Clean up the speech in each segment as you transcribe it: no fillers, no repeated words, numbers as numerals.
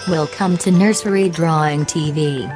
Welcome to Nursery Drawing TV.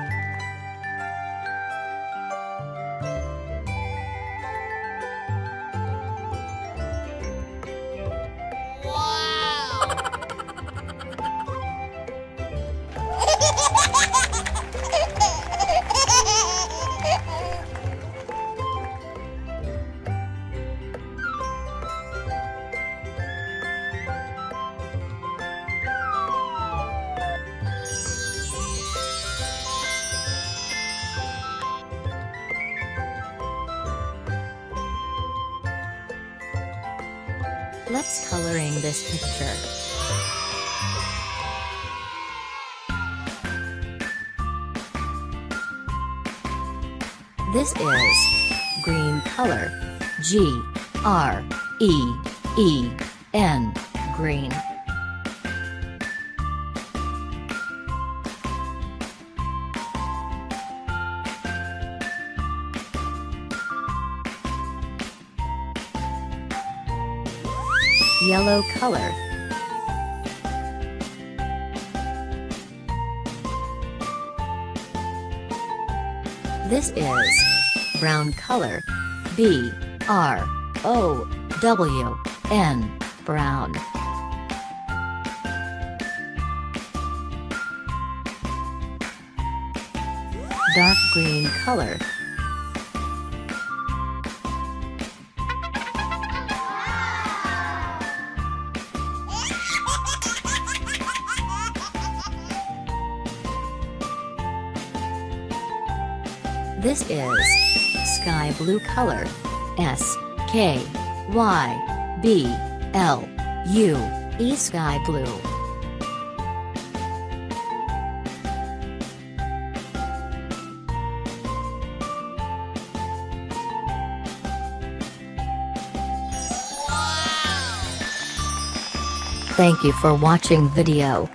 Let's coloring this picture. This is green color. G-R-E-E-N, green. Yellow color. This is brown color. B-R-O-W-N, brown. Dark green color. This is sky blue color. S-K-Y-B-L-U-E, sky blue. Thank you for watching video.